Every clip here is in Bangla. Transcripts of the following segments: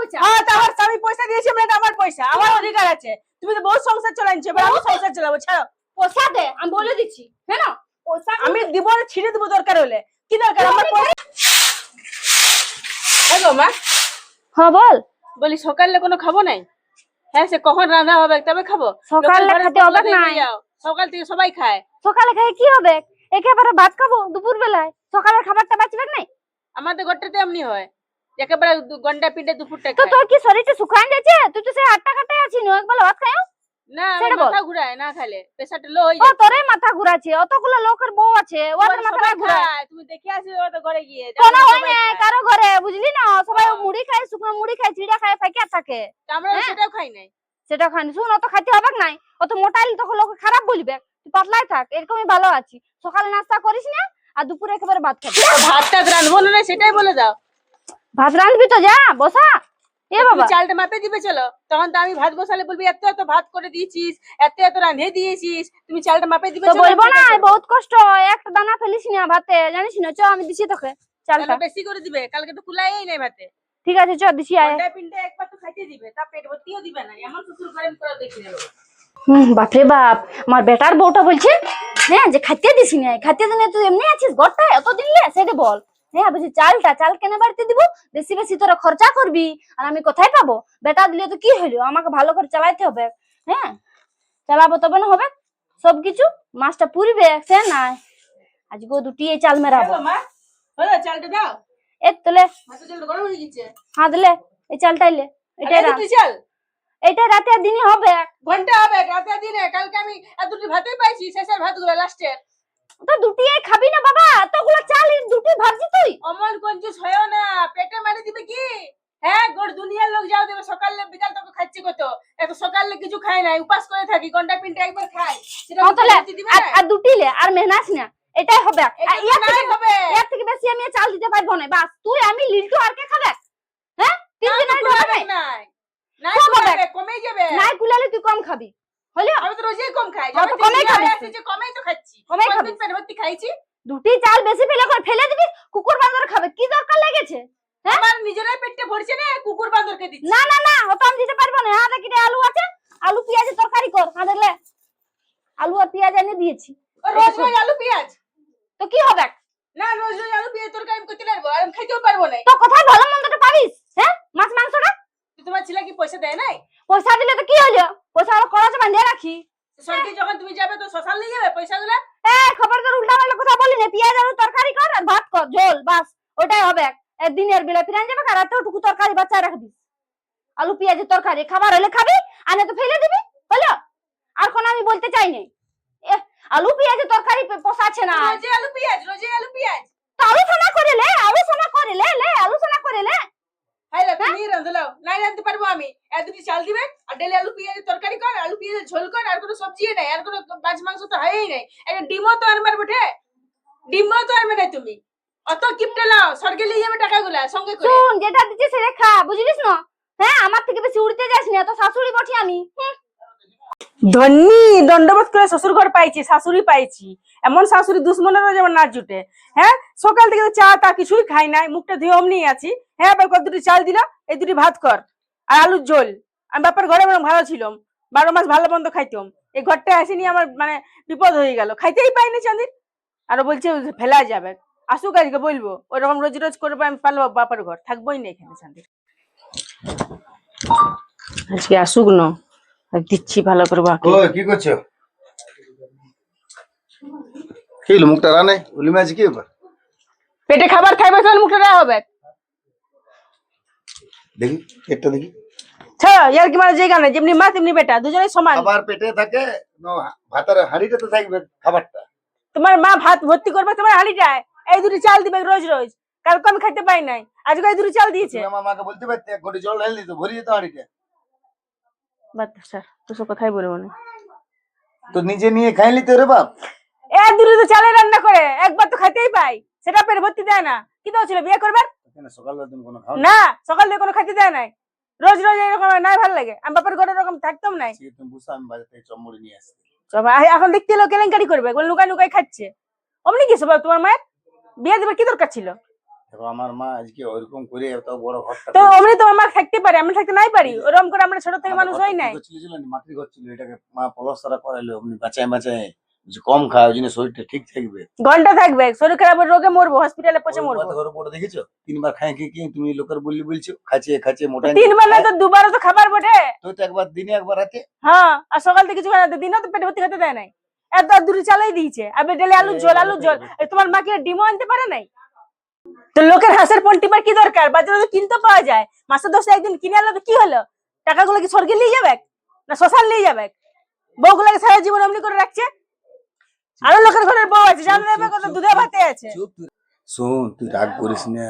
পয়সা? হ্যাঁ, তো আমার স্বামী পয়সা দিয়েছে মানে এটা আমার পয়সা, আমার অধিকার আছে। তুমি তো বহুত সংসার চালাইছো, এবার আমি সংসার চালাবো, ছাড়ো। পয়সা দে, আমি বলে দিচ্ছি। হ্যাঁ না, পয়সা আমি দিব না, ছিঁড়ে দিব দরকার হলে। কি দরকার আমার পয়সা? হ্যাঁ গো মা, হ্যাঁ বল। বলি সকালে কোনো খাবো নাই? হ্যাঁ, সে কখন রান্না হবে তবে খাবো। সকালে লোকের ঘরে খেতে হবে বললে নাই। দিয়ে যাও, সকাল থেকে সবাই খায়। সকালে খাই কি হবে? একেবারে ভাত খাবো দুপুর বেলায়, সকালের খাবারটা বাঁচবে নাই? আমাদের ঘরটাতে এমনি হয়, একেবারে গন্ডা পিঠে দুপুরটা তো খায়। তোর কি শরীরটা শুকান যাচ্ছে? তুই তো সেই 8টা কাটায় আছিস, নো একবার ভাত খাইও। না, আমার সেটা বল। মাথা ঘুরায় না খেলে, প্রেসারটা লো হয়ে ও যায়। তোরে মাথা ঘুরাচ্ছে, অতগুলো লোকের বউ আছে, ওদের মাথা সবাই ঘুরায়। খায়, তুমি দেখে আসো তো ঘরে গিয়ে। কোনো হয় সবাই না খায়। কারো ঘরে, বুঝলি না? সবাই হ্যাঁ। মুড়ি খায়, শুকনো মুড়ি খায়, চিড়া খায়, ফাঁকিয়া থাকে। তা আমরা হ্যাঁ। সেটাও খাই নাই। সেটা খান, শুন অত খাইতে হবে নাই। অত মোটাইলে তখন লোকে খারাপ বলবে। তুই পাতলাই থাক, এরকমই ভালো আছি। সকালে নাস্তা করিস না, আর দুপুরে একেবারে ভাত খাবি। ভাতটা রাঁধবো না, সেটাই বলে দাও। ভাত রাঁধবি তো যা বসা। এ তুমি বাবা, চালটা মাপে দিবে চলো, তখন তো আমি ভাত বসালে বলবি এত এত ভাত করে দিয়েছিস, এত এত রাঁধে দিয়েছিস, তুমি চালটা মাপে দিবে তো চলো। বলবো না বহুত কষ্ট হয়, একটা দানা ফেলিস না ভাতে, জানিস না? চ আমি দিছি তোকে চালটা। বেশি করে দিবে, কালকে তো কুলাই নাই ভাতে। ঠিক আছে চ দিছি আয়। ঘন্টায় পিন্টে একবার তো খাইতে দিবে, তা পেট ভর্তিও দিবে না, এমন শ্বশুর ঘরে করে দেখি নেবো। বাপরে বাপ, আমার বেটার বউটা বলছে হ্যাঁ যে খাইতে দিছি না, খাইতে দিনে তুই এমনি আছিস ঘরটায় এতদিন লে, সেটা বল। হ্যাঁ বলছি চাল কেনে বাড়িতে দিব, বেশি বেশি তোরা খরচা করবি, আর আমি কোথায় পাবো? বেটা দিলে তো কি হইলো, আমাকে ভালো করে চালাইতে হবে। হ্যাঁ, চালাবো তবে না হবে সবকিছু। মাছটা পুরিবে সে নাই, আজকে দুটি এই চাল মেরাবো। মা হলো চালটা দাও, এ তোলে ভাতের চালটা গরম হয়ে গেছে। হ্যাঁ দিলে, এই চালটাইলে এটাই রাত, দুটি চাল এইটাই রাতে আর দিনই হবে। ঘন্টা হবে রাতে দিনে, কালকে আমি আর দুটি ভাতেই পাইছি, শেষের ভাতগুলো লাস্টের। তো দুটি এই খাবি না বাবা, এতগুলো চাল এই দুটি ভাবছি তুই? অমন কঞ্জুস হয়েও না, পেটে মারি দিবে কি? হ্যাঁ, গোর দুনিয়ার লোক যাও দেবে, সকালে বিকাল তোকে খাচ্ছি কত, এত সকালে কিছু খাই নাই, উপাস করে থাকি, ঘন্টা পিনটা একবার খাই, সেটা তাহলে দিবে না। আর দুটি লে আর মেহনাস না, এটাই হবে। আর এটা তো ইয়ার নাই থেকে হবে। এর থেকে বেশি আমি আর চাল দিতে পারবো না। বাস তুই আমি লিল্টু আর কে খাবে? হ্যাঁ, তিন দিন না, আগে কুলাবে হবে নাই, নাই কম হবে। কুলাবে, কমে যাবে। নাই কুলালে তুই কম খাবি হলো। আমি তো রোজই কম খাই, হ্যাঁ, তো যবে কমেই থেকে খাবি বিয়ে তুই। আসছে কমেই তো খাচ্ছি, কমেই কতদিন খাবি। পেট ভর্তি খাইছি। দুটি চাল বেশি পেলে করে ফেলে দিবি, কুকুর বান্দর খাবে, কি দরকার লেগেছে? হ্যাঁ, আমার নিজেরাই পেটে ভরছে না, কুকুর বান্দরকে দিচ্ছি। না না না, ওটা আমি দিতে পারবো না। হ্যাঁ দেখি রে, আলু আছে, আলু পেঁয়াজের তরকারি কর। হ্যাঁ দেখলে আলু আর পেঁয়াজ এনে দিয়েছি। ও রোজ রোজ আলু পেঁয়াজ, তো কি হবে? না রোজ রোজ আলু পেঁয়াজ তরকারি আমি করতে পারবো, আর আমি খাইতেও পারবো না। তো কোথায় ভালো মন্দটা পাবিস? হ্যাঁ, মাছ মাংসটা তোমার ছেলে কি পয়সা দেয় নাই? পয়সা দিলে তো কি হলো? পয়সা আরো খরচ বাঁধিয়ে রাখি। সরকারি যখন তুমি যাবে তো শ্মশান নিয়ে যাবে পয়সাগুলো। খবরদার উল্টা পাল্টা কথা বলি না। পেঁয়াজ আলু তরকারি কর আর ভাত কর, ঝোল, বাস ওটাই হবে। দিনের বেলা ফিরান যাবে, আর রাতেও টুকু তরকারি বাচ্চা রাখবি। আলু পেঁয়াজের তরকারি খাবার হলে খাবি, আর না তো ফেলে দিবি। হলো, আর কোন আমি বলতে চাই না। আলু পেঁয়াজের তরকারি পোষাচ্ছে না। রোজে আলু পেঁয়াজ, রোজে আলু পেঁয়াজ। তো আলোচনা করে লে, আলোচনা করে লে, আলোচনা করে লে। হাই লা, তুমি রাঁধলাও, নাই রাঁধতে পারবো আমি। আর দুটি চাল দিবে, আর ডেলি আলু পেঁয়াজের তরকারি কর, আলু পেঁয়াজের ঝোল কর, আর কোনো সবজি নাই, আর কোনো মাছ মাংস তো হয়ই নাই। একটা ডিমও তো আনবার বটে, ডিমও তো আনবে না তুমি। অত কিপটে লাও, স্বর্গে নিয়ে যাবে টাকাগুলা সঙ্গে করে। শুন, যেটা দিচ্ছি সেটা খা, বুঝলিস না? হ্যাঁ, আমার থেকে বেশি উড়তে যাস না, তো শাশুড়ি বটি আমি। ধন্যি দণ্ডবোধ করে শ্বশুর ঘর পাইছি, শাশুড়ি পাইছি। এমন শাশুড়ি দুশ্মনেরও যেমন না জুটে। হ্যাঁ, সকাল থেকে চা তা কিছুই খাই নাই, মুখটা ধুয়ে অমনি আছি। হ্যাঁ, এবার কত দুটি চাল দিল, এই দুটি ভাত কর আর আলুর ঝোল। আমি বাপের ঘরে বরং ভালো ছিলাম, 12 মাস ভালো মন্দ খাইতাম। এই ঘরটায় আসিনি, আমার মানে বিপদ হয়ে গেল, খাইতেই পাইনি চাঁদির। আরো বলছে ফেলা যাবে, আসুক আজকে বলবো। ওইরকম রোজ রোজ করবো আমি পারবো? বাপের ঘর থাকবোই না এখানে চাঁদির, আজকে আসুক না, দিচ্ছি ভালো করে বাকি। ওই কি করছো? কি হলো মুখটা রানে উলি মাছ কি ব্যাপার? পেটে খাবার খাইবে তখন মুখটা দেওয়া হবে। দেখি পেটটা দেখি। ইয়ার কি মানে যে গানে যেমনি মা তেমনি বেটা, দুজনেই সমান। খাবার পেটে থাকে, ভাতের হাঁড়িটা তো থাকবে খাবারটা। তোমার মা ভাত ভর্তি করবে তোমার হাঁড়িটায়, এই দুটি চাল দিবে রোজ রোজ। কালকে আমি খাইতে পাই নাই, আজকে এই দুটি চাল দিয়েছে। তুমি আমার মাকে বলতে পারতে এক ঘটি জল ঢেলে দিত, ভরে যেত হাঁড়িটা। স্যার তো সব কথাই বলবো না, তো নিজে নিয়ে খাইলি তো রে বাপ। এই দুটি তো চালে রান্না করে, একবার তো খাইতেই পাই, সেটা পেট ভর্তি দেয় না। কি তো ছিল বিয়ে করবার? সকালবেলা তুমি কোনো খাও না, সকাল থেকে কোনো খাইতে দেয় নাই, রোজ রোজ এরকম নাই, ভালো লাগে। আমি বাপের ঘরে এরকম থাকতাম নাই। তুমি বুঝছো আমি বাজার থেকে চমড়ি নিয়ে আসছি। এখন দেখতে এলো কেলেঙ্কারি করবে, লুকাই লুকাই খাচ্ছে। অমনি কি সব তোমার মায়ের বিয়ে দেবার কি দরকার ছিল? দেখো আমার মা আজকে ওইরকম করে এত বড় ঘরটা তো অমনি তোমার মা থাকতে পারে, আমরা থাকতে নাই পারি? ওরকম করে আমরা ছোট থেকে মানুষ হই নাই। ছিল মাটির ঘর ছিল, এটাকে মা পলস্তারা করাইলো এমনি বাঁচায় বাঁচায়, যে কম খায় ওই জন্য শরীরটা ঠিক থাকবে। ঘন্টা থাকবে, শরীর খারাপ হলে রোগে মরবো, হসপিটালে পচে ওই মরবো। মাথা ঘরে পড়ে দেখেছো 3 বার খায় কি তুমি লোকের বলছো খাচ্ছে খাচ্ছে মোটা 3 বার না তো 2 বারও তো খাবার বটে। তো একবার দিনে একবার রাতে। হ্যাঁ, আর সকাল থেকে কিছু খাওয়া দিনও তো পেট ভর্তি খেতে দেয় নাই, এত দূরে চালাই দিয়েছে। আর ডেলি আলু ঝোল আলু ঝোল। তোমার মা কি ডিমও আনতে পারে নাই? তো লোকের হাঁসের পন্টিমার কি দরকার? বাজারে তো কিনতে পাওয়া যায়, মাসে 10 একদিন কিনে আনলে তো কি হলো? টাকাগুলো কি স্বর্গে নিয়ে যাবে না শ্মশান নিয়ে যাবে? বউগুলোকে সারা জীবন অমনি করে রাখছে। আরো লোকের ঘরের বউ আছে, জানো না কত দুধে ভাতে আছে। চুপ তুই। শোন তুই রাগ করিস না,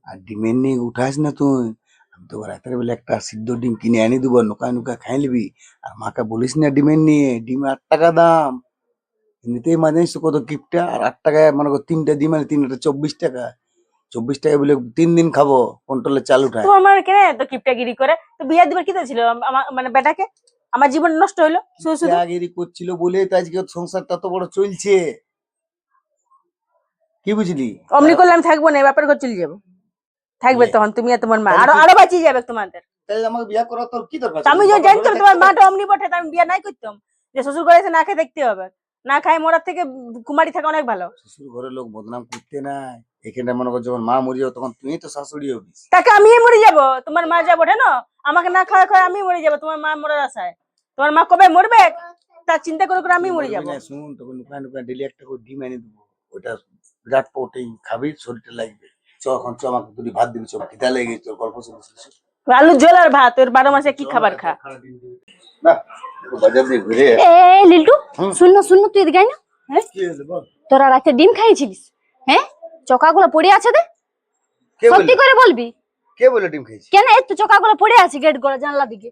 আর ডিমের নিয়ে উঠাস না তুই। আমি তো রাতের বেলা একটা সিদ্ধ ডিম কিনে আনি দেবো, নোকা নোকা খাই নিবি। আর মাকে বলিস না ডিমের নিয়ে, ডিম 8 টাকা দাম। এমনিতেই মাঝে কত কিপটা, আর 8 টাকায় মনে কর 3টা ডিম আনি, 3টা 24 টাকা। 24 টাকা বলে 3 দিন খাবো, কন্ট্রোলে চাল উঠায়। তোমার মা কেন এত কিপটাগিরি করে? তো বিয়ে দিবার কি ছিল আমার মানে বেটাকে? আমার জীবন নষ্ট হইলো শুধু শুধু। আগেরই করছিল বলেই তো আজকে সংসারটা তো বড় চলছে, কি বুঝলি? অমনি করলে আমি থাকবো না, বাপের ঘর চলে যাবো। থাকবে তখন তুমি আর তোমার মা, আরো আরো বাঁচিয়ে যাবে তোমাদের। তাহলে আমাকে বিয়ে করা তোর কি দরকার? আমি যে জানতাম তোমার মাটা অমনি বটে, আমি বিয়ে নাই করতাম। যে শ্বশুর ঘরে এসে না খেয়ে দেখতে হবে, না খাই মরার থেকে কুমারী থাকা অনেক ভালো। শ্বশুর ঘরের লোক বদনাম করতে নাই। এখানে মনে কর যখন মা মরে যাবে তখন তুই তো শাশুড়ি হবি। তাকে আমি মরে যাবো, তোমার মা যাবো না? আমাকে না খাওয়া খাওয়া আমি মরে যাবো তোমার মা মরার আশায়। তোমার মা কবে মরবে তার চিন্তা করে করে আমি মরে যাবো। শুন তোকে নুকা নুকা ডেলি একটা করে ডিম এনে দেবো, ওটা বিরাট প্রোটিন, খাবি শরীরটা লাগবে। চ এখন চ, আমাকে দুটি ভাত দিবি, চল খিদা লেগে তোর গল্প শুনছিস। আলু ঝোল আর ভাত, ওর 12 মাসে কি খাবার খা। না বাজার দিয়ে ঘুরে এ লিল্টু, শুন তুই এদিকে আয় না। হ্যাঁ, কি হলো বল। তোরা রাতে ডিম খাইছিলিস? হ্যাঁ, চকাগুলো পড়ে আছে দে, কে সত্যি বললো? করে বলবি। কে বলে ডিম খেয়েছি? কেন এই তো চকাগুলো পড়ে আছে গেট গলা জানলা দিকে?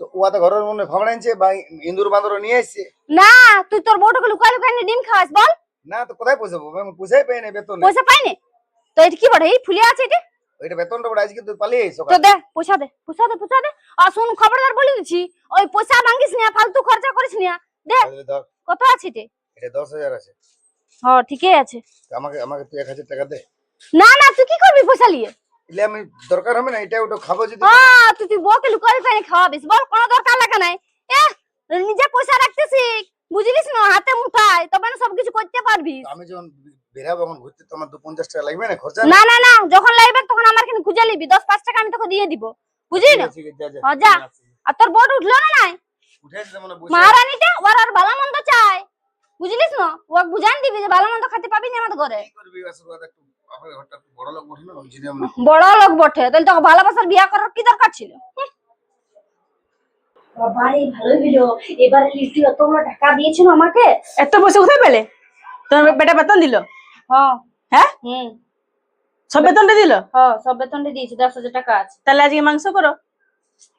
তো ওয়া তো ঘরের মনে ফামড়া আনছে বা ইন্দুর বান্দর নিয়ে আসছে। না, তুই তোর বউটাকে লুকায় লুকায় নিয়ে ডিম খাওয়াস বল? না তো কোথায় পয়সা পাবো? আমি পয়সাই পাই না, বেতন নেই। পয়সা পাইনি তো এটা কি বড় এই ফুলে আছে এটা? ওইটা বেতনটা বড় আজকে তুই পালিয়ে তো সকাল। দে পয়সা দে, পয়সা দে, পয়সা দে। আর শুন, খবরদার বলে দিচ্ছি, ওই পয়সা মাঙ্গিস না, ফালতু খরচা করিস না। দে, ধর কত আছে এটা? এটা 10,000 আছে। হ্যাঁ ঠিকই আছে। তো আমাকে আমাকে তুই 1,000 টাকা দে। না না, তুই কি করবি পয়সা নিয়ে? এলে আমি দরকার হবে না, এটা ওটা খাবো যদি। তুই বউকে লুকায় লুকায় নিয়ে খাওয়াবিস বল? কোনো দরকার লাগে নাই। নিজে পয়সা রাখতেছি, বুঝলিস না, হাতে মুঠায়, তবে না সবকিছু করতে পারবি। আমি যখন বেরাবো এখন ঘুরতে, তো আমার 250 টাকা লাগবে না খরচা? না না না, যখন লাগবে তখন আমার এখানে খুঁজে নিবি, 10-5 টাকা আমি তোকে দিয়ে দিব, বুঝলি না? ঠিক আছে, যা যা। হ্যাঁ, যা। আর তোর বড় উঠলো না নাই উঠেছে মানে বসে। মহারানীটা, ওর আর ভালো মন্দ চাই, বুঝলিস না? ও বুঝান দিবি যে ভালো মন্দ খেতে পাবি না আমাদের ঘরে। কি করবি আশীর্বাদ একটু, আমার ঘরটা একটু বড় লোক বসে না, ওই জন্য আমি। বড় লোক বটে, তাহলে তোকে ভালোবাসার বিয়া করার কি দরকার ছিল? বাবারে ভালোই হলো, এবারে লিস্টি এতগুলো টাকা দিয়েছিল আমাকে। এত পয়সা কোথায় পেলে? তোমার বেটা বেতন দিল? হ্যাঁ হ্যাঁ, হুম, সব বেতনটা দিল? হ্যাঁ সব বেতনটা দিয়েছে, 10,000 টাকা আছে। তাহলে আজকে মাংস করো,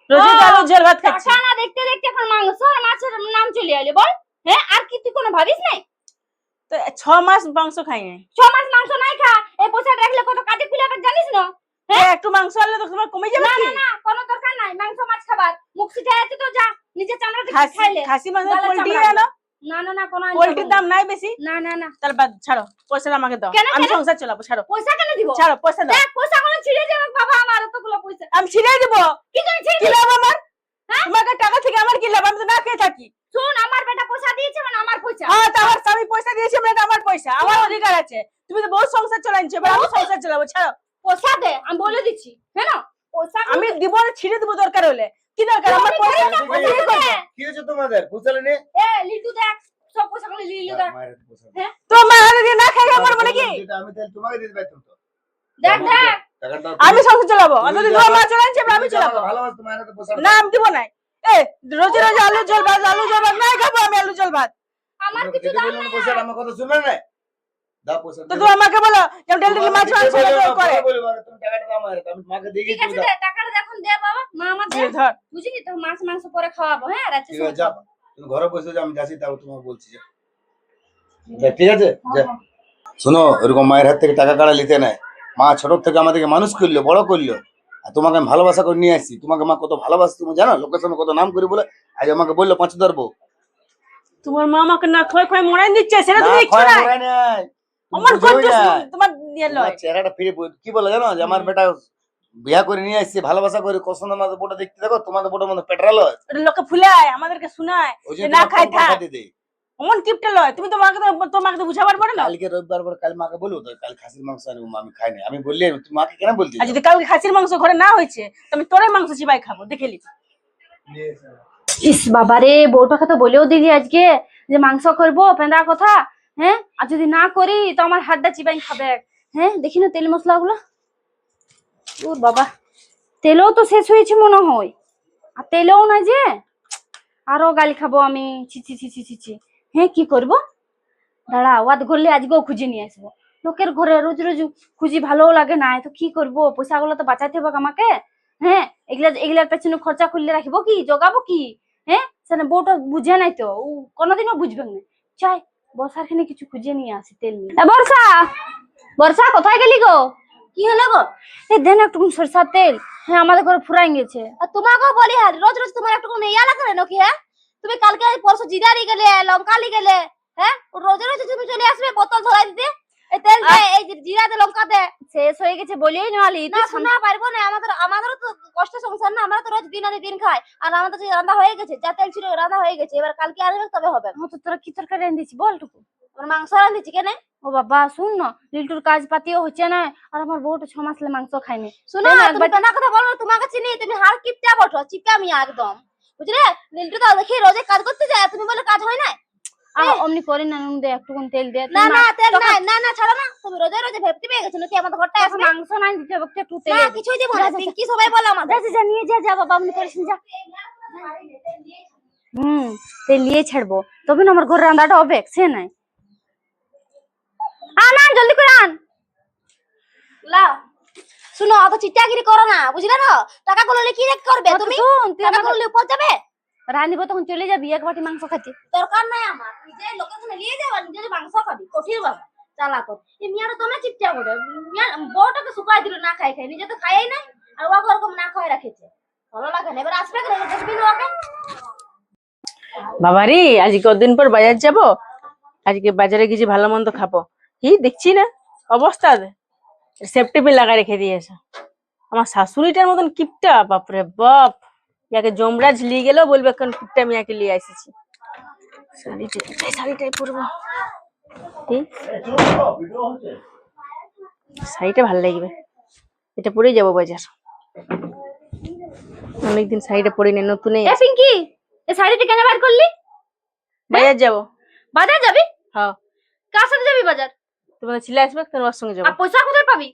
রোজই তো আলু ঝোল ভাত খাচ্ছি। টাকা না দেখতে দেখতে এখন মাংস আর মাছের নাম চলে এলো বল? হ্যাঁ, আর কি তুই কোনো ভাবিস নাই? তো 6 মাস মাংস খাই নাই। 6 মাস মাংস নাই খা, এই পয়সা রাখলে কত কাজে কুলাবে জানিস না? একটু মাংস আনলে তো তোমার কমে যাবে না কি? না না, কোনো দরকার নাই মাংস মাছ খাবার। মুখ সিটে আছে তো যা, নিজে চামড়া থেকে খাসি খাইলে। খাসি মাংস গলা পোল্ট্রি চামড়া। আনো, না না না, কোনো আনতে পোল্ট্রির হবে না। দাম নাই বেশি। না না না, তাহলে বাদ ছাড়ো, পয়সাটা আমাকে দাও, কেন, আমি কেন? সংসার চালাবো। ছাড়ো পয়সা কেন দিব? ছাড়ো, পয়সা দাও। দেখ পয়সা গুলো ছিঁড়ে যাবে বাবা, আমার এতগুলো পয়সা। আমি ছিঁড়ে দিব। কি করে ছিঁড়ে কি দিবি? লাভ আমার? হ্যাঁ? তোমাকে টাকা থেকে আমার কি লাভ? আমি তো না খেয়ে থাকি। শুন, আমার বেটা পয়সা দিয়েছে মানে আমার পয়সা। হ্যাঁ, তো আমার স্বামী পয়সা দিয়েছে মানে এটা আমার পয়সা, আমার অধিকার আছে। তুমি তো বহুত সংসার চালাইছো, এবার আমি সংসার চালাবো। ছাড়ো, পয়সা দে, আমি বলে দিচ্ছি। হ্যাঁ না, পয়সা আমি দিব না, ছিঁড়ে দিব দরকার হলে। কি দরকার আমার আমি পয়সা? গরিব না, পয়সা কি করবে? দে। কি হয়েছে তোমাদের বুঝলে নে? লিটু দেখ, সব পয়সা গুলো লিলু দেখ। মায়ের হাতে পয়সা। হ্যাঁ, তোমার হাতে দিয়ে না খাইলে আমার বলে কি? যেটা আমি তাহলে তোমাকে দিতে পারতাম তো। দেখ দেখ। টাকাটা আমি সংসার চালাবো, তুমি যদি যদি তোমার মা আমার- চালাচ্ছে আমি তুমি চালাবো। আমাকে ভালোবাসো, তোমার হাতে পয়সা না, আমি দিব না। এ রোজ রোজ আলু ঝোল ভাত, আলু ঝোল ভাত নাই খাবো আমি, আলু ঝোল ভাত। আমার দাও। কিছু দিতে দাম বললাম নাই। পয়সা, আমার কথা শুনলে না? দাও পয়সা। তো তুমি আমাকে বলো যে ডেলি ডেলি মাছ মাংস করে। তুমি টাকাটা দাও আমার, আমি মাকে দিয়ে ঠিক গেছি। আছে দে, টাকাটা এখন দে বাবা, মা আমার দে। দিয়ে ধর। বুঝলি তো, মাছ মাংস পরে খাওয়াবো। হ্যাঁ, রাতে ঠিক সময় আছে, যা খাবো। তুমি ঘরে বসে যাও, আমি যাচ্ছি, তাও তোমাকে বলছি। যা, ঠিক আছে যা। শোনো, এরকম মায়ের হাত থেকে টাকা কাড়া নিতে নাই। মা ছোট থেকে আমাদেরকে মানুষ করলো, বড় করলো, আর তোমাকে আমি ভালোবাসা করে নিয়ে আসছি। তোমাকে মা কত ভালোবাসে তুমি জানো? লোকের সামনে কত নাম করে বলে আজ আমাকে বললো 5 ধরবো। তোমার মা আমাকে না খোয় খোয় মোড়াই দিচ্ছে, সেটা না, তুমি দেখছো খয় না? মোড়ায় নাই। অমন বুঝোই করছিস না। তোমার ইয়ে তোমার লয়। চেহারাটা ফিরে কি বলে জানো যে আমার বেটা বিয়া করে নিয়ে আসছে ভালোবাসা করে কসম আমাদের বোটা দেখতে দেখো তোমাদের বোটার মধ্যে পেট্রোল হয় ওটা লোকে ফুলায় আমাদেরকে শোনায় ওই যে জন্য না তোমার খাই কম থাক। খাইতে দেয়। অমন কিপটা লয়, তুমি তোমাকে তো বুঝাবার পারো না। কালকে রবিবার পর কাল মাকে বলবো তো কাল খাসির মাংস আনবো মা, আমি খাই না আমি বললি তুমি মাকে কেন বলতে আর যদি কাউকে খাসির মাংস ঘরে না হয়েছে তো আমি তোরাই মাংস চিবাই খাবো, দেখে নি। ইস বাবারে, বউটাকে তো বলেও দিদি আজকে যে মাংস করবো পেঁদা কথা। হ্যাঁ, আর যদি না করি তো আমার হাতটা চিবাই খাবে। হ্যাঁ, দেখি না তেল মশলা গুলো। ওর বাবা, তেলও তো শেষ হয়েছে মনে হয়। আর তেলও না যে, আরো গালি খাবো আমি। ছি ছি ছি ছি ছি ছি। হ্যাঁ, কি করবো? দাঁড়া, ওয়াদ করলে আজকেও খুঁজে নিয়ে আসবো। লোকের ঘরে রোজ রোজ খুঁজি ভালোও লাগে না, তো কি করবো? পয়সাগুলো তো বাঁচাইতে হবে আমাকে। হ্যাঁ, এগুলার পেছনে খরচা করলে রাখবো কি, জগাবো কি? হ্যাঁ, সেটা বউটা বুঝে নাই তো, ও কোনোদিনও বুঝবে না। চাই বর্ষার খানে কিছু খুঁজে নিয়ে আসি তেল নিয়ে। বর্ষা, বর্ষা কোথায় গেলি গো? কি হলো গো? এই দেন একটু সরষার তেল। হ্যাঁ, আমাদের ঘরে ফুরাই গেছে। আর তোমাকেও বলি, আর রোজ রোজ তোমার একটু ইয়া লাগে নাকি? হ্যাঁ, তুমি কালকে পরশু জিরা নিয়ে গেলে, লঙ্কা নিয়ে গেলে। হ্যাঁ, রোজ রোজ তুমি চলে আসবে বোতল ধরাই দিতে। এই তেল দে, এই জিরা দে, লঙ্কা দে। শেষ হয়ে গেছে বলেই নালি না, শোনা পারবো না। আমাদেরও তো কষ্ট সংসার না, আমরা তো রোজ দিন আনি দিন খাই। আর আমাদের যে রান্না হয়ে গেছে, যা তেল ছিল রান্না হয়ে গেছে, এবার কালকে আনবে তবে হবে। তো তোরা কি তরকারি রান্ধিছি বল টুকু? মাংস রান্ধিছি কেন? ও বাবা শুন না, লিল্টুর কাজ পাতিও হচ্ছে না, আর আমার বউটা 6 মাস মাংস খায়নি। শোনো, তুমি কেনা কথা বলো, তোমাকে চিনি, তুমি হার কিপটা বটো, চিপটা আমি একদম, বুঝলে? লিল্টু তো দেখি রোজে কাজ করতে যায়, তুমি বলে কাজ হয় না। অমনি করি না, নুন দে, একটুকুন তেল দে। না না, তেল নাই, না না, ছাড়ো না। তুমি রোজে রোজে ভেপটি পেয়ে গেছো নাকি? আমাদের ঘরটা এখন মাংস নাই দিতে হবে, একটু তেল না, কিছুই দেব না। পিঙ্কি সবাই বলে আমাদের, যা নিয়ে যা বাবা, অমনি করিস যা। তেল নিয়ে ছাড়বো, তবে না আমার ঘরে রান্নাটা হবে। সে নাই, আন আন, জলদি করে আন। লাও, শুনো, অত চিটাগিরি করো না, বুঝলে না? টাকা গুলো কি করবে তুমি? টাকা গুলো উপর যাবে, রাঁধিব তখন চলে যাবি এক বাটি মাংস খাচ্ছি। দরকার নাই আমার, নিজে লোকের সামনে নিয়ে যাবা, নিজে মাংস খাবি। কঠিন বাবা চালা কর। এই মিয়াটা তোমরা চিপটা করে, বউটাকে শুকাই দিল না খাই খাই, নিজে তো খাই নাই, আর ওকে ওরকম না খাওয়াই রাখেছে। ভালো লাগে না। এবার আসবে কেন দেখবি না ওকে? বাবারি, আজকে কদিন পর বাজার যাব, আজকে বাজারে গেছি ভালো মন্দ খাবো। কি দেখছি না অবস্থা, সেফটি পিন লাগাই রেখে দিয়েছে। আমার শাশুড়িটার মতন কিপটা, বাপরে বাপ। ইয়াকে যমরাজ নিয়ে গেলেও বলবে এখন কিপটা মিয়াকে নিয়ে আসিছি। শাড়িটাই পরবো, শাড়িটা ভালো লাগবে, এটা পরেই যাবো বাজার। অনেকদিন শাড়িটা পরে নেই, নতুন। পিঙ্কি, এই শাড়িটা কেন বার করলি? বাজার যাবো। বাজার যাবি? হ্যাঁ। কার সাথে যাবি বাজার? তোমাদের ছেলে আসবে, তোমার সঙ্গে যাবো। আর পয়সা কোথায় পাবি?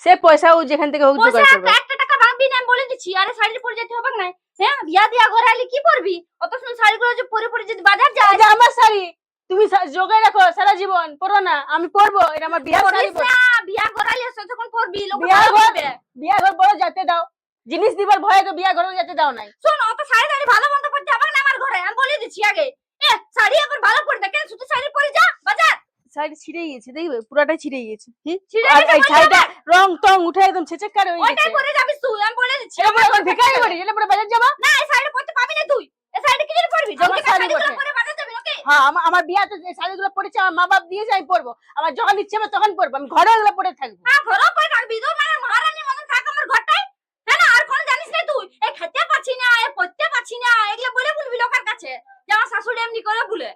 সে পয়সা ও যেখান থেকে হোক জোগাড় করবে। একটা টাকা ভাঙবি না, আমি বলে দিচ্ছি। আরে শাড়ি পরে যেতে হবে না। হ্যাঁ, বিয়া দিয়া ঘরে আলি কি পরবি? অত সুন্দর শাড়িগুলো যে পরে পরে যদি বাজার যায়। এটা আমার শাড়ি, তুমি জোগাড় রাখো সারা জীবন, পরো না। আমি পরবো, এটা আমার বিয়ার শাড়ি। বিয়া ঘরালি যখন পরবি, লোক বিয়া ঘর বড় যেতে দাও, জিনিস দিবার ভয়ে তো বিয়া ঘরে যেতে দাও নাই। শোন, অত শাড়ি শাড়ি ভালো মন্দ পরতে হবে না আমার ঘরে, আমি বলে দিচ্ছি আগে। শাড়ি এখন ভালো পরে দেখ, শুধু শাড়ি পরে যা বাজার। শাড়ি ছিঁড়ে গিয়েছে, দেখবে পুরাটাই ছিঁড়ে গিয়েছে। আর এই শাড়িটা রং টং উঠে একদম ছেচেকার হয়ে গেছে। ওইটাই পরে যাবি তুই, আমি বলে দিচ্ছি। এটা পরে ভিখারি বাড়ি, এটা পরে বাজার যাবা না, এই শাড়ি পরতে পাবি না তুই। এই শাড়ি কি জন্য পরবি? আমার শাড়িগুলো পরে বাজার যাবি নাকি? হ্যাঁ, আমার বিয়াতে যে শাড়িগুলো পরেছে আমার মা বাপ দিয়েছে, আমি পরবো। আমার যখন ইচ্ছে হবে তখন পরবো, আমি ঘরে এগুলো পরে থাকবো। হ্যাঁ, ঘরে পরে থাকবি তো, মানে মহারানীর মতন থাক আমার ঘরটায়। হ্যাঁ না, আর কোন জানিস না তুই? এই খেতে পাচ্ছি না, এই পড়তে পাচ্ছি না, এগুলো বলে বলবি লোকের কাছে যে আমার শাশুড়ি এমনি করে বলে।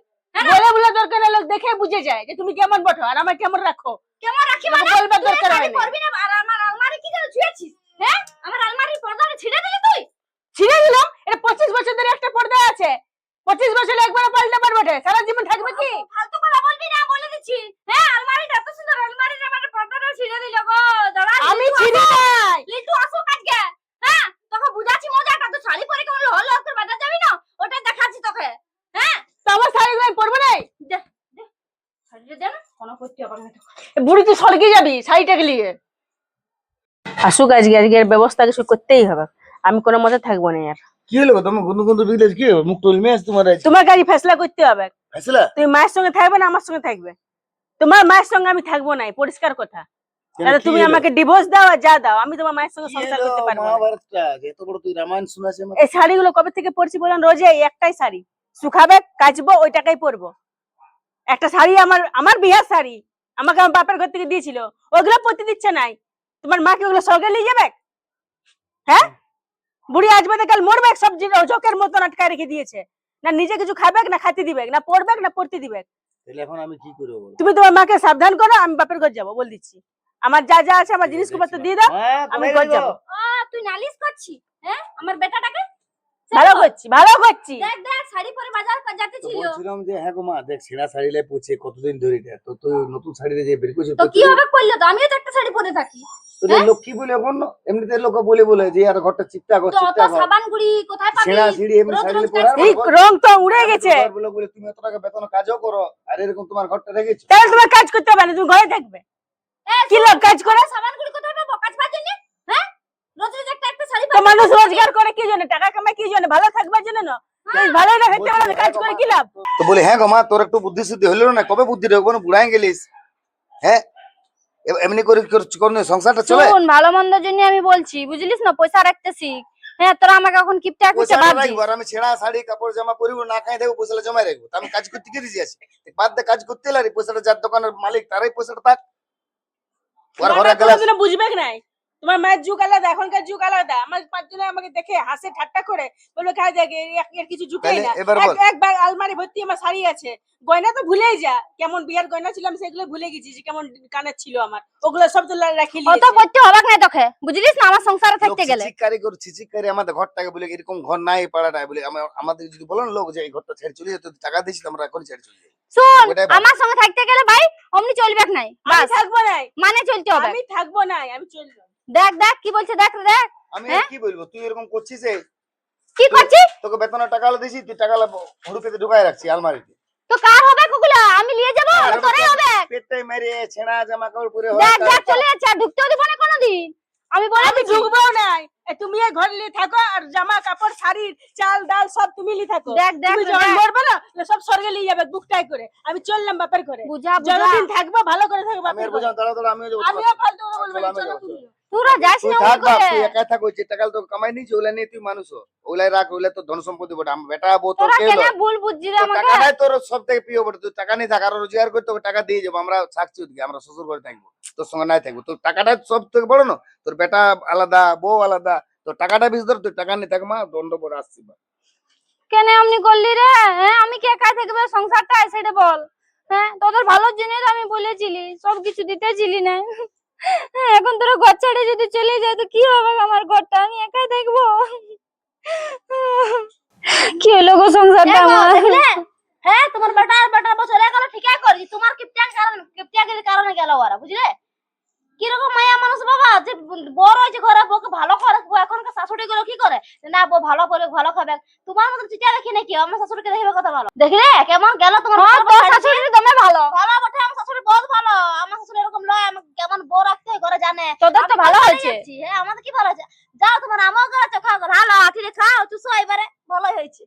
বলে দরকার নেই, লোক দেখে বুঝে যায় যে তুমি কেমন বটো আর আমার কেমন রাখো। কেমন রাখি মানে? বলবার দরকার হয় না। পরবি না, আর আমার আলমারি কি যেন ছুঁয়েছিস? হ্যাঁ, আমার আলমারির পর্দাটা ছিঁড়ে দিলি তুই। ছিঁড়ে দিলাম? এটা 25 বছর ধরে একটা পর্দা আছে, 25 বছর একবার পাল্টে পারবে, সারা জীবন থাকবে কি? ফালতু কথা বলবি না, বলে দিচ্ছি। হ্যাঁ, আলমারিটা এত সুন্দর, আলমারির আমার পর্দাটা ছিঁড়ে দিল গো। দাঁড়া, আমি ছিঁড়ি নাই। লিটু আসুক আজকে। হ্যাঁ, তোকে বুঝাচ্ছি মজাটা। তো শাড়ি পরে কেমন হল তোর বাজার যাবি না, ওটা দেখাচ্ছি তোকে। হ্যাঁ, তো আমার শাড়িগুলো আমি পরবো নাই। শাড়িটা দে না, কোনো করতে হবে না। বুড়ি তুই সরকে যাবি শাড়িটাকে নিয়ে। আসুক আজকে, আজকের ব্যবস্থা কিছু করতেই হবে, আমি কোনো মতে থাকবো না। আর কি হলো তুমি গুনু গুনু বিলেজ কি মুখ টুল মেস তোমার আছে তোমার গাড়ি ফেসলা করতে হবে। ফেসলা তুমি মায়ের সঙ্গে থাকবে না আমার সঙ্গে থাকবে? তোমার মায়ের সঙ্গে আমি থাকবো না, পরিষ্কার কথা। তাহলে তুমি আমাকে ডিভোর্স দাও আর যা দাও, আমি তোমার মায়ের সঙ্গে সংসার করতে পারবো না। মহাভারতটা এত বড় তুই রামায়ণ শুনাছে এই শাড়িগুলো কবে থেকে পরছি বলেন? রোজে একটাই শাড়ি শুকাবে, কাচবো, ওই টাকাই পরবো। একটা শাড়ি আমার বিয়ার শাড়ি, আমাকে আমার বাপের ঘর থেকে দিয়েছিল, ওগুলো পড়তে দিচ্ছে নাই। তোমার মাকে ওগুলো স্বর্গে নিয়ে যাবে? হ্যাঁ, বুড়ি আজ বাদে কাল মরবে, সব জোকের মতন আটকায় রেখে দিয়েছে। না নিজে কিছু খাবে, না খাইতে দিবে, না পড়বে, না পড়তে দিবে। তাহলে এখন আমি কি করবো বলো? তুমি তোমার মাকে সাবধান করো, আমি বাপের ঘর যাবো বল দিচ্ছি। আমার যা যা আছে আমার জিনিসপত্র দিয়ে দাও, আমি ঘর যাবো। তুই নালিশ করছিস? হ্যাঁ, আমার বেটাটাকে ভালো করছি, ভালো করছি। দেখ দেখ শাড়ি পরে বাজার যেতে তো ছিল, বলছিলাম যে হ্যাঁ গো মা, দেখ ছেঁড়া শাড়ি লাই পরছে কতদিন ধরে, এটা তো তুই নতুন শাড়ি যে বের করছিস তো কি হবে করলে? তো আমিও তো একটা শাড়ি পরে থাকি। তোদের লোক কি বলে এখন? এমনিতে লোক বলে বলে যে আর ঘরটা চিপটা কর, তো অত চিপটা কর, সাবান গুড়ি কোথায় পাবি? ছেঁড়া শাড়ি এমনি রোজ শাড়ি রোজ পরার এই রং তো উড়ে গেছে। বলে বলে তুমি এত টাকা বেতন কাজও করো আর এরকম তোমার ঘরটা রেখেছো। তাহলে তোমার কাজ করতে হবে না, তুমি ঘরে থাকবে। কি লোক কাজ করে? সাবান গুড়ি কোথায় পাবো কাজ পাওয়ার জন্য? হ্যাঁ, রোজ রোজ একটা শাড়ি তো মানুষ রোজগার করে কি জন্য? টাকা কামায় কি জন্য? ভালো থাকবার জন্য না? ভালো না থাকতে পারলে কাজ করে কি লাভ? তো বলে হ্যাঁ গো মা, তোর একটু বুদ্ধি শুদ্ধি হলো না? কবে বুদ্ধি ঢুকবো না, বুড়াই গেলিস। হ্যাঁ, এমনি করে কোন সংসারটা চলে? শুন, ভালো মন্দের জন্য আমি বলছি, বুঝলিস না? পয়সা রাখতে শিখ। হ্যাঁ, তোরা আমাকে এখন কিপটা কিপটা পয়সাটা ভাবছিস। রাখবো আর আমি ছেঁড়া শাড়ি কাপড় জামা পরিব না, খাই থাকবো, পয়সাটা জমাই রাখবো। তা আমি কাজ করতে কি দিছি আছে? বাদ দে, কাজ করতে এলারি, পয়সাটা যার দোকানের মালিক তারই পয়সাটা থাক। ওর ঘরে তোমার গেলাস কোনোদিনও বুঝবে নাই। তোমার মায়ের যুগ আলাদা, এখনকার যুগ আলাদা। আমার পাঁচজনে আমাকে দেখে হাসে ঠাট্টা করে বলবে খাই দেখে এর কিছু ঝুঁকেই তাহলে না। এবার বল। এক ব্যাগ আলমারি ভর্তি আমার শাড়ি আছে, গয়না তো ভুলেই যা। কেমন বিয়ার গয়না ছিল আমি সেগুলো ভুলে গেছি, যে কেমন কানের ছিল আমার, ওগুলো সব তো রাখি অত নিয়েছি। করতে হবাক নাই তোকে, বুঝলিস না? আমার সংসারে লোক থাকতে গেলে চিচিকারি করে চিচিকারি আমাদের ঘরটাকে বলে এরকম ঘর নাই পাড়াটায় বলে আমাদের যদি বলো না লোক যে এই ঘরটা ছেড়ে চলে যেত, টাকা দিয়েছি আমরা এখন ছেড়ে চলে যাই। শুন, ওটাই ভালো। আমার সঙ্গে থাকতে গেলে ভাই অমনি চলবেক নাই, আমি বাস থাকবো নাই, মানে চলতে হবে। আমি থাকবো নাই, আমি চলবো। দেখ দেখ কি বলছে, দেখ রে দেখ। আমি হ্যাঁ? আর কি বলবো, তুই এরকম করছিস। কি করছিস? তোকে বেতনের টাকা দিয়েছি, তুই টাকা হুড়ুপেতে ঢুকাই রাখছি আলমারিতে। তো কার হবে কুকুলা? আমি নিয়ে যাবো, না তোরাই হবে? পেটটাই মেরে ছেঁড়া জামা কাপড় পরে দেখ দেখ চলে যাচ্ছে, আর ঢুকতেও দিব না কোনোদিন। আমি বলে আমি দিচ্ছি। ঢুকবো নাই। তুমি এই ঘর নিয়ে থাকো, আর জামা কাপড় শাড়ি চাল ডাল সব তুমি নিয়ে থাকো। দেখ দেখ তুমি যখন মরবে না সব স্বর্গে নিয়ে যাবে বুকটাই করে। আমি চললাম বাপের ঘরে, বুঝা বুঝা। যতদিন থাকবো ভালো করে থাকবো আমি বাপের আর ঘরে। বুঝাম, দাঁড়া দাঁড়া আমিও যাবো। আমিও ফালতু করে বলবো না, আমি চলো যাবো। তুমি। তোরা যাস তুই না থাক ওই বাপ, করে। তুই একাই থাক, ওই যে টাকা তো কামাই নিয়েছি ওগুলা নিয়ে তুই মানুষ হ। ওগুলাই রাখ, ওগুলা তো ধন সম্পত্তি বটে। আমার বেটা বউ তোর তোরা কে কেন হলো? ভুল বুঝছিস রে তোর আমাকে? টাকাটাই তোর সব থেকে প্রিয় বটে। তুই টাকা নিয়ে থাক, আর রোজগার করে তোকে টাকা দিয়ে যাবো। আমরা থাকছি ওদিকে, আমরা শ্বশুর ঘরে থাকবো, তোর সঙ্গে নাই থাকবো। তোর টাকাটাই সব থেকে বড় না? তোর বেটা আলাদা, বউ আলাদা, তোর টাকাটা বেশি ধর। তুই টাকা নিয়ে থাক মা, দণ্ড পরে আসছি। কেন এমনি করলি রে? হ্যাঁ, আমি কে একাই থাকবে সংসারটা, সেটা বল। হ্যাঁ, তোদের ভালোর জন্য তো আমি বলেছিলি, সবকিছু দিতেছিলি না। হ্যাঁ, এখন তোরা ঘর ছেড়ে যদি চলে যায় তো কি হবে? আমার ঘরটা আমি একাই দেখবো। কি হলো গো সংসারটা আমার? হ্যাঁ, তোমার বেটা বউ চলে গেল, ঠিকই করেছি। তোমার কিপটিয়াগির কারণে গেল ওরা, বুঝলে? কিরকম মায়া মানুষ বাবা, যে বড় হয়েছে ঘরে, বউকে ভালো করে রাখবো। এখনকার শাশুড়ি গুলো কি করে, না বউ ভালো করে ভালো খাবে। তোমার মতো চিটা দেখি নাকি? আমার শাশুড়িকে দেখবে কথা ভালো। দেখলে কেমন গেল তোমার শাশুড়ি? দমে ভালো ভালো বটে, আমার শাশুড়ি বহুত ভালো। আমার শাশুড়ি এরকম লয়, আমাকে কেমন বউ রাখতে হয় ঘরে জানে। তোদের তো ভালো হয়েছে। হ্যাঁ, আমাদের কি ভালো হয়েছে? যাও তোমার আমার ঘরে চো, খাও ভালো, ঠিক খাও চুষো, এবারে ভালোই হয়েছে।